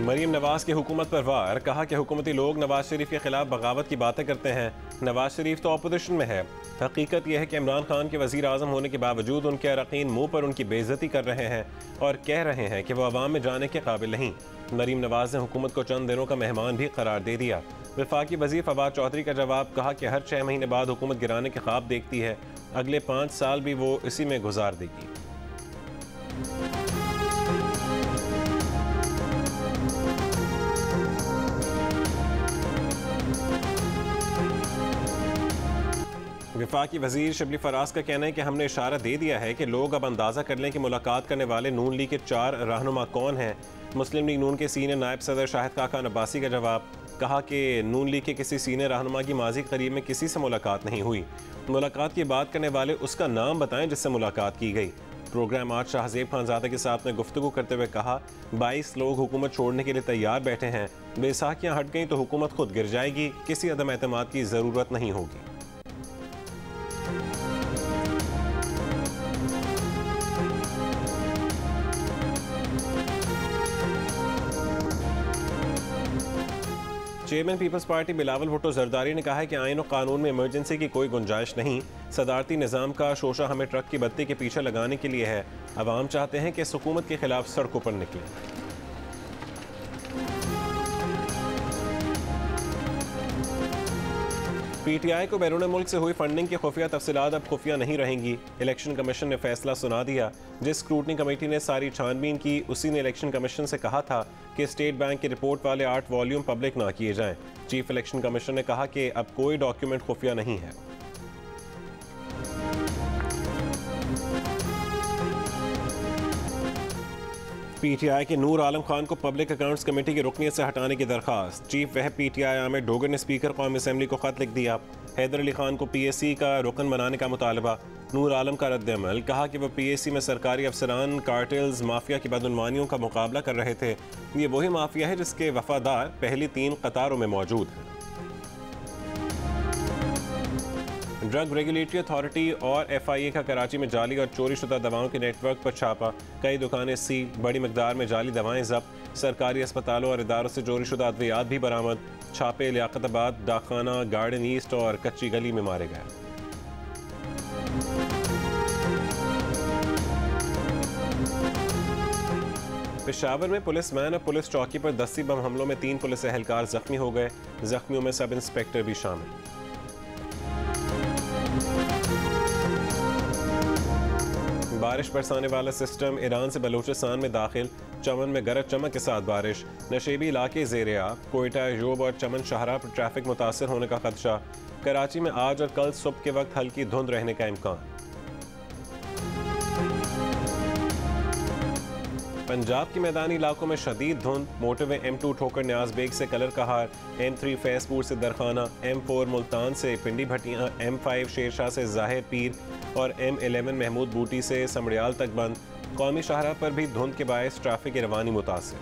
मरीम नवाज की हुकूमत पर वार, कहा कि हुकूमती लोग नवाज शरीफ के खिलाफ बगावत की बातें करते हैं। नवाज शरीफ तो अपोजिशन में है। हकीकत यह है कि इमरान खान के वज़ीर आज़म होने के बावजूद उनके अरकान मुंह पर उनकी बेइज्जती कर रहे हैं और कह रहे हैं कि वह अवाम में जाने के काबिल नहीं। मरीम नवाज ने हुकूमत को चंद दिनों का मेहमान भी करार दे दिया। वफाकी वज़ीर फवाद चौधरी का जवाब, कहा कि हर 6 महीने बाद हुकूमत गिराने के ख्वाब देखती है, अगले 5 साल भी वो इसी में गुजार देगी। वफाकी वजीर शबली फराज का कहना है कि हमने इशारा दे दिया है कि लोग अब अंदाज़ा कर लें कि मुलाकात करने वाले नून लीग के 4 रहनुमा कौन हैं। मुस्लिम लीग नून के सीनियर नायब सदर शाहिद खाकान अब्बासी का जवाब, कहा कि नून लीग के किसी सीनियर रहनुमा की माजी करीब में किसी से मुलाकात नहीं हुई। मुलाकात की बात करने वाले उसका नाम बताएं जिससे मुलाकात की गई। प्रोग्राम आज शाहजेब खानजादा के साथ में गुफ्तगू करते हुए कहा, 22 लोग हुकूमत छोड़ने के लिए तैयार बैठे हैं। बेसाखियाँ हट गई तो हुकूमत खुद गिर जाएगी, किसी अदम एतमाद की ज़रूरत नहीं होगी। Chairman peoples party Bilawal Bhutto Zardari ने कहा है कि आईन और कानून में इमरजेंसी की कोई गुंजाइश नहीं। सदारती निज़ाम का शोशा हमें ट्रक की बत्ती के पीछे लगाने के लिए है। अवाम चाहते हैं कि इस हुकूमत के खिलाफ सड़कों पर निकलें। पीटीआई को बैरून मुल्क से हुई फंडिंग की खुफिया तफसीलात अब खुफिया नहीं रहेंगी। इलेक्शन कमीशन ने फैसला सुना दिया। जिस स्क्रूटनी कमेटी ने सारी छानबीन की, उसी ने इलेक्शन कमीशन से कहा था कि स्टेट बैंक की रिपोर्ट वाले 8 वॉल्यूम पब्लिक ना किए जाएं। चीफ इलेक्शन कमीशन ने कहा कि अब कोई डॉक्यूमेंट खुफिया नहीं है। पीटीआई के नूर आलम खान को पब्लिक अकाउंट्स कमेटी की रुकनियत से हटाने की दरखास्त। चीफ वह पीटीआई आमिर डोगर ने स्पीकर कौमी असम्बली को खत लिख दिया। हैदर अली खान को पीएससी का रुकन बनाने का मुतालबा। नूर आलम का रद्द-ए-अमल, कहा कि वह पीएससी में सरकारी अफसरान कार्टेल्स माफिया की बदउनवानियों का मुकाबला कर रहे थे। ये वही माफिया है जिसके वफादार पहली 3 कतारों में मौजूद हैं। ड्रग रेगुलेटरी अथॉरिटी और एफआईए का कराची में जाली और चोरी शुदा दवाओं के नेटवर्क पर छापा। कई दुकानें सील, बड़ी मकदार में जाली दवाएं जब्त। सरकारी अस्पतालों और इदारों से चोरी शुदा अद्वियात भी बरामद। छापे लियाकताबाद, डाकखाना, गार्डन ईस्ट और कच्ची गली में मारे गए। पेशावर में पुलिस वैन और पुलिस चौकी पर दस्ती बम हमलों में 3 पुलिस एहलकार जख्मी हो गए। जख्मियों में सब इंस्पेक्टर भी शामिल। बारिश बरसाने वाला सिस्टम ईरान से बलूचिस्तान में दाखिल। चमन में गरज चमक के साथ बारिश। नशेबी इलाके ज़ेर-ए-आब। कोयटा, यूब और चमन शाहरा पर ट्रैफिक मुतासर होने का खदशा। कराची में आज और कल सुबह के वक्त हल्की धुंध रहने का इम्कान। पंजाब के मैदानी इलाकों में शदीद धुंध। मोटरवे M2 ठोकर न्याज बेग से कलर कहार, M3 फैसपुर से दरखाना, M4 मुल्तान से पिंडी भटियां, M5 शेरशाह से जाहिर पीर और M11 महमूद बूटी से समड़ियाल तक बंद। कौमी शाहरा पर भी धुंध के बायस ट्रैफिक की रवानी मुतासिर।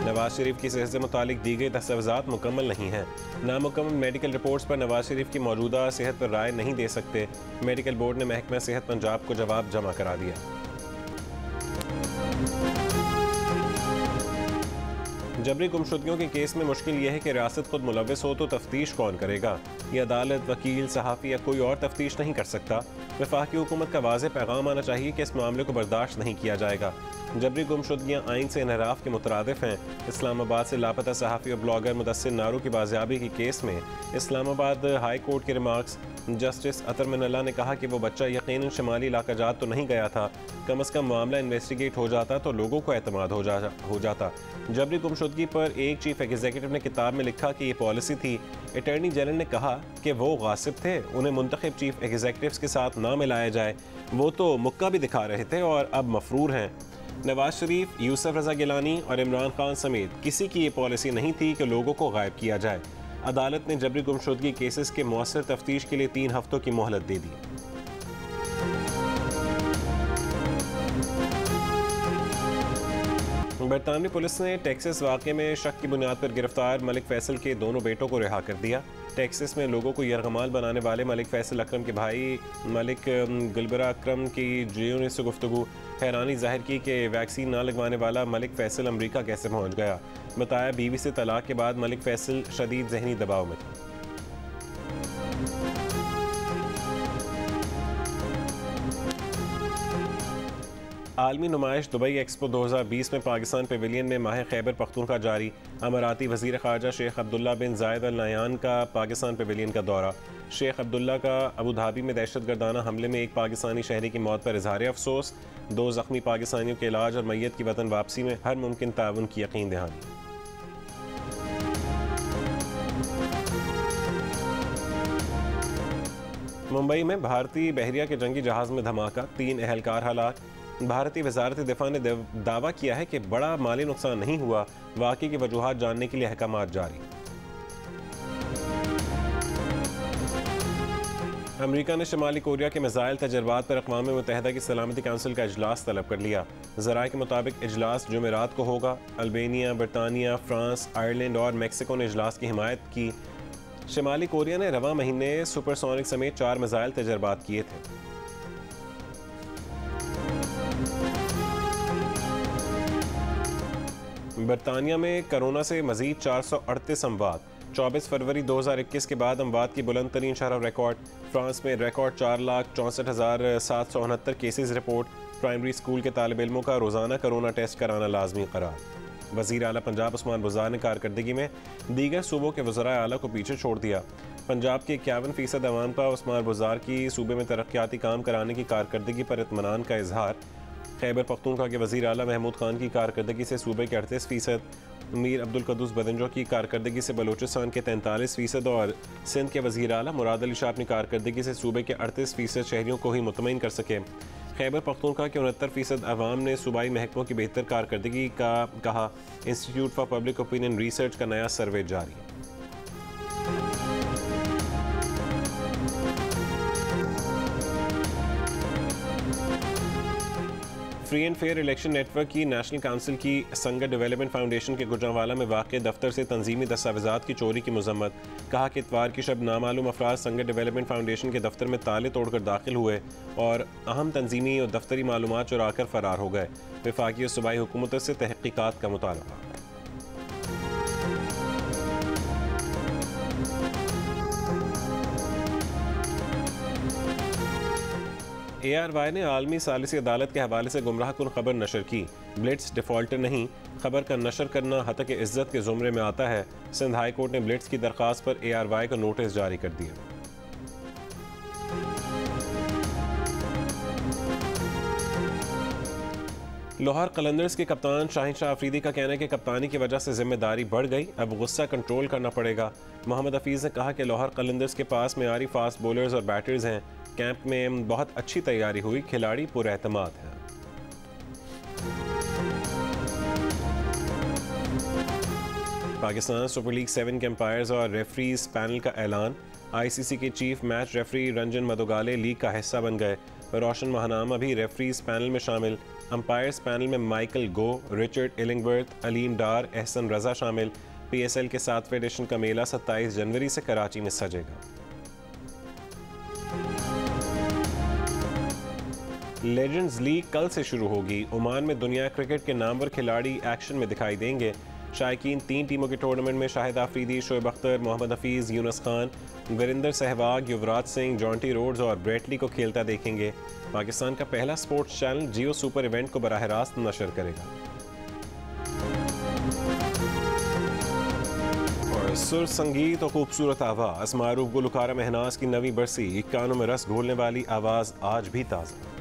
नवाज शरीफ की सेहत से मुतालिक दी गई दस्तावेज़ात मुकम्मल नहीं हैं। नामुकम्मल मेडिकल रिपोर्ट्स पर नवाज शरीफ की मौजूदा सेहत पर राय नहीं दे सकते। मेडिकल बोर्ड ने महकमा सेहत पंजाब को जवाब जमा करा दिया। जबरी गुमशुदगियों के केस में मुश्किल यह है कि रियासत खुद मुलव्वस हो तो तफ्तीश कौन करेगा। ये अदालत, वकील, सहाफ़ी या कोई और तफ्तीश नहीं कर सकता। वफाकी हुकूमत का वाज़ेह पैगाम आना चाहिए कि इस मामले को बर्दाश्त नहीं किया जाएगा। जबरी गुमशुदगियाँ आइन से इनहराफ के मुतरादिफ हैं। इस्लामाबाद से लापता सहाफ़ी और ब्लॉगर मुदस्सिर नारू की बाजियाबी के केस में इस्लामाबाद हाई कोर्ट के रिमार्क्स। जस्टिस अतर मिनल्ला ने कहा कि वो बच्चा यकीनन शुमाली इलाका जात तो नहीं गया था। कम अज़ कम मामला इन्वेस्टिगेट हो जाता तो लोगों को एतमाद हो जाता। जबरी गुमशुदगी पर एक चीफ एग्जीक्यूटिव ने किताब में लिखा कि ये पॉलिसी थी। अटॉर्नी जनरल ने कहा कि वो गासिब थे, उन्हें मुंतखब चीफ एग्जीक्यूटिव्स के साथ ना मिलाया जाए। वो तो मुक्का भी दिखा रहे थे और अब मफरूर हैं। नवाज शरीफ, यूसुफ रजा गिलानी और इमरान खान समेत किसी की ये पॉलिसी नहीं थी कि लोगों को गायब किया जाए। अदालत ने जबरी गुमशुदगी केसेस के मौसर तफ्तीश के लिए 3 हफ्तों की मोहलत दे दी। बरतानवी पुलिस ने टेक्सास वाक़े में शक की बुनियाद पर गिरफ्तार मलिक फैसल के दोनों बेटों को रिहा कर दिया। टेक्सास में लोगों को यरगमाल बनाने वाले मलिक फैसल अकरम के भाई मलिक गुलबरा अकरम की जियो से गुफ्तगू। हैरानी जाहिर की कि वैक्सीन ना लगवाने वाला मलिक फैसल अमरीका कैसे पहुंच गया। बताया बीवी से तलाक के बाद मलिक फैसल शदीद जहनी दबाव में था। आलमी नुमाइश दुबई एक्सपो 2020 में पाकिस्तान पेविलियन में माह खैबर पख्तूनख्वा जारी। अमाराती वज़ीर ख़ारजा शेख अब्दुल्ला बिन जायद अल नहयान का पाकिस्तान पेविलियन का दौरा। शेख अब्दुल्ला का अबू धाबी में दहशतगर्दाना हमले में एक पाकिस्तानी शहरी की मौत पर इजहार अफसोस। 2 ज़ख्मी पाकिस्तानियों के इलाज और मैयत की वतन वापसी में हर मुमकिन ताउन की यकीन दहानी। मुंबई में भारतीय बहरिया के जंगी जहाज़ में धमाका, 3 एहलकार हलाक। भारतीय वजारत दिफा ने दावा किया है कि बड़ा माली नुकसान नहीं हुआ। वाक़ई की वजूहात जानने के लिए अहकामात जारी। अमेरिका ने शुमाली कोरिया के मिसाइल तजर्बात पर अक़वाम मुत्तहिदा की सलामती काउंसिल का इजलास तलब कर लिया। ज़राए के मुताबिक इजलास जुमेरात को होगा। अल्बानिया, बरतानिया, फ्रांस, आयरलैंड और मैक्सिको ने इजलास की हिमायत की। शुमाली कोरिया ने रवा महीने सुपरसोनिक समेत 4 मिसाइल तजर्बात किए थे। बरतानिया में कोरोना से मजीद 438 अमवात। 24 फरवरी 2021 के बाद अमवात की बुलंद तरीन शरह रिकॉर्ड। फ्रांस में record 4,64,769 cases report. Primary school के तालिब इल्मों का रोज़ाना कोरोना टेस्ट कराना लाजमी करार। वज़ीर आला पंजाब उस्मान बुज़दार ने कारकर्दगी में दीगर सूबों के वज़राए आला को पीछे छोड़ दिया। पंजाब के 51% अवाम का उस्मान बुज़दार की सूबे में तरक्याती काम कराने की कारकर्दगी पर इत्मीनान का इजहार। खैबर पख्तूनख्वा के वज़ीर आला महमूद खान की कारकर्दगी से सूबे के 38%, मीर अब्दुल कद्दूस बदंजो की कारकर्दगी से बलूचिस्तान के 43% और सिंध के वज़ीर आला मुराद अली शाह अपनी कारकर्दगी से सूबे के 38% शहरियों को ही मुतमईन कर सके। खैबर पख्तूनख्वा के 69% अवाम ने सूबाई महकमों की बेहतर कारकर्दगी का कहा। Institute for public opinion research का नया सर्वे जारी। Free and fair election network की नेशनल काउंसिल की संगत डेवलपमेंट फाउंडेशन के गुजरांवाला में वाक़ दफ्तर से तंजीमी दस्तावेज़ात की चोरी की मजम्मत। कहा कि इतवार की शब नामालूम अफराद संगत डेवलपमेंट फाउंडेशन के दफ्तर में ताले तोड़कर दाखिल हुए और अहम तंजीमी और दफ्तरी मालूमात चुराकर फरार हो गए। वफाकी और सूबाई हुकूमत से तहक़ीक़ात का मुतालबा। ARY ने आलमी सालिसी अदालत के हवाले से गुमराह कुन खबर नशर की। ब्लिट्स डिफ़ॉल्टर नहीं, खबर का नशर करना हतक इज़्ज़त के ज़ुमरे में आता है। सिंध हाई कोर्ट ने ब्लिट्स की दरख्वास्त पर ARY को नोटिस जारी कर दिया। लाहौर कलंदर्स के कप्तान शाहीन शाह अफरीदी का कहना है कि कप्तानी की वजह से जिम्मेदारी बढ़ गई, अब गुस्सा कंट्रोल करना पड़ेगा। मोहम्मद हफीज़ ने कहा कि लाहौर कलंदर्स के पास मेयारी फास्ट बॉलर्स और बैटर्स हैं। कैंप में बहुत अच्छी तैयारी हुई, खिलाड़ी पुरएतमाद हैं। पाकिस्तान सुपर लीग 7 के एम्पायर्स और रेफरीज पैनल का ऐलान। ICC के chief match referee Ranjan Madugalle league का हिस्सा बन गए। रोशन महानामा भी रेफरीज पैनल में शामिल। अंपायर्स पैनल में माइकल गो, रिचर्ड इलिंगवर्थ, अलीम डार, एहसन रजा शामिल। PSL के 7वें एडिशन का मेला 27 जनवरी से कराची में सजेगा। लेजेंड्स लीग कल से शुरू होगी। ओमान में दुनिया क्रिकेट के नामवर खिलाड़ी एक्शन में दिखाई देंगे। शायकीन 3 टीमों के टूर्नामेंट में शाहिद आफरीदी, शोएब अख्तर, मोहम्मद हफीज़, यूनुस खान, वीरेंद्र सहवाग, युवराज सिंह, जॉन्टी रोड्स और ब्रेटली को खेलता देखेंगे। पाकिस्तान का पहला स्पोर्ट्स चैनल जियो सुपर इवेंट को बराह रास्त नशर करेगा। और सुर संगीत और खूबसूरत आवाज़, मारूफ गुलकारा महनाज की नवी बरसी, कानों में रस घोलने वाली आवाज़ आज भी ताज़ा।